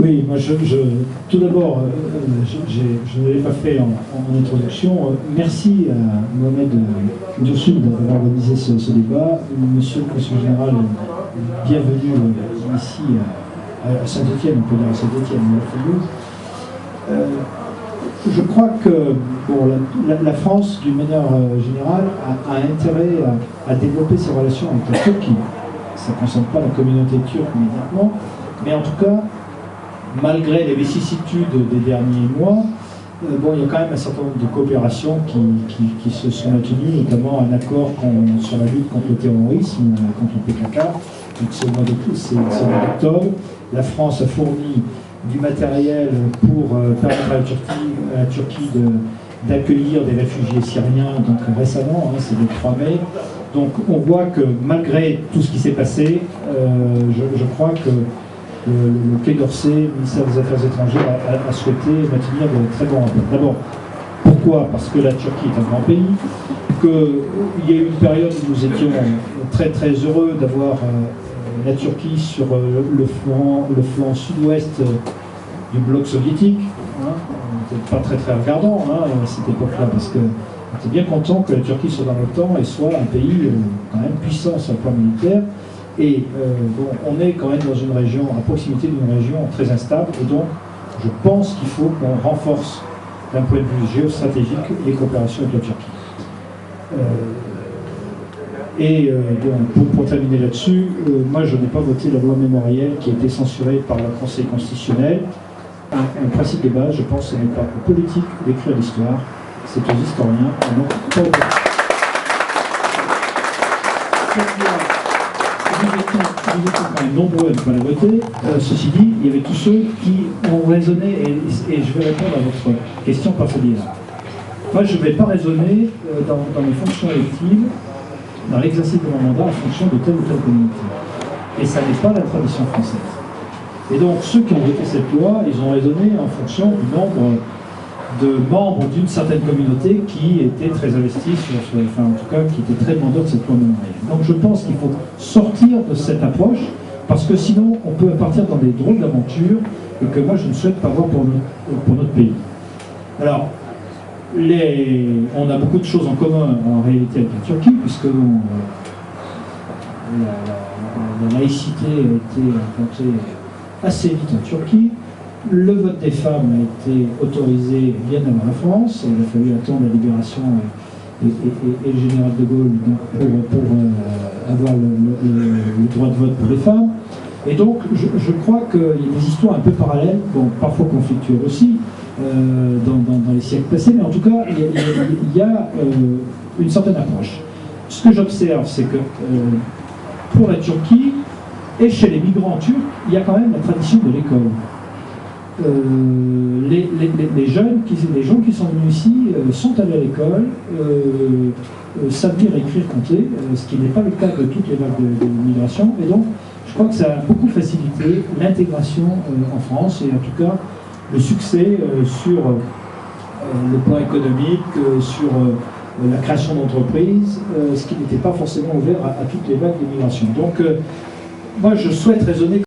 Oui, moi tout d'abord, je ne l'ai pas fait en introduction. Merci à Mohamed Dioursou d'avoir organisé ce débat. Monsieur le Consul général, bienvenue ici à Saint-Étienne, on peut dire à Saint-Étienne, mais à Toulouse. Je crois que bon, la France, d'une manière générale, a intérêt à développer ses relations avec la Turquie. Ça ne concerne pas la communauté turque immédiatement, mais en tout cas, malgré les vicissitudes des derniers mois, bon, il y a quand même un certain nombre de coopérations qui se sont maintenues, notamment un accord sur la lutte contre le terrorisme, contre le PKK. Donc c'est au mois d'octobre. La France a fourni du matériel pour permettre à la Turquie d'accueillir des réfugiés syriens donc récemment, c'est le 3 mai. Donc on voit que malgré tout ce qui s'est passé, je crois que le Quai d'Orsay, le ministère des Affaires étrangères, a souhaité maintenir de très bons rapports. D'abord, pourquoi? Parce que la Turquie est un grand pays, qu'il y a eu une période où nous étions très très heureux d'avoir la Turquie sur le flanc sud-ouest du bloc soviétique. On n'était pas très très regardant à cette époque-là, parce qu'on était bien content que la Turquie soit dans l'OTAN et soit un pays quand même puissant sur le plan militaire. Et bon, on est quand même dans une région, à proximité d'une région très instable, et donc je pense qu'il faut qu'on renforce d'un point de vue géostratégique les coopérations avec la Turquie. Donc, pour terminer là-dessus, moi je n'ai pas voté la loi mémorielle qui a été censurée par le Conseil constitutionnel. Un principe de base, je pense, ce n'est pas aux politiques d'écrire l'histoire, c'est aux historiens, et non pas aux politiques. Nous étions quand même nombreux à ne pas la voter. Ceci dit, il y avait tous ceux qui ont raisonné, et je vais répondre à votre question par ce biais-là. Moi, je ne vais pas raisonner dans mes fonctions électives, dans l'exercice de mon mandat, en fonction de telle ou telle communauté. Et ça n'est pas la tradition française. Et donc, ceux qui ont voté cette loi, ils ont raisonné en fonction du nombre de membres d'une certaine communauté qui étaient très investis enfin en tout cas qui étaient très demandeurs de cette loi mémorielle. Donc je pense qu'il faut sortir de cette approche, parce que sinon on peut partir dans des drôles d'aventures et que moi je ne souhaite pas voir pour notre pays. Alors, on a beaucoup de choses en commun en réalité avec la Turquie, puisque la laïcité a été implantée assez vite en Turquie. Le vote des femmes a été autorisé bien avant la France. Il a fallu attendre la libération et le général de Gaulle pour avoir le droit de vote pour les femmes. Et donc, je crois qu'il y a des histoires un peu parallèles, bon, parfois conflictuelles aussi, dans les siècles passés, mais en tout cas, il y a une certaine approche. Ce que j'observe, c'est que pour la Turquie, et chez les migrants turcs, il y a quand même la tradition de l'école. Les gens qui sont venus ici sont allés à l'école, savent lire, écrire, compter, ce qui n'est pas le cas de toutes les vagues de migration. Et donc, je crois que ça a beaucoup facilité l'intégration en France, et en tout cas le succès sur le plan économique, sur la création d'entreprises, ce qui n'était pas forcément ouvert à toutes les vagues d'immigration. Donc, moi, je souhaite raisonner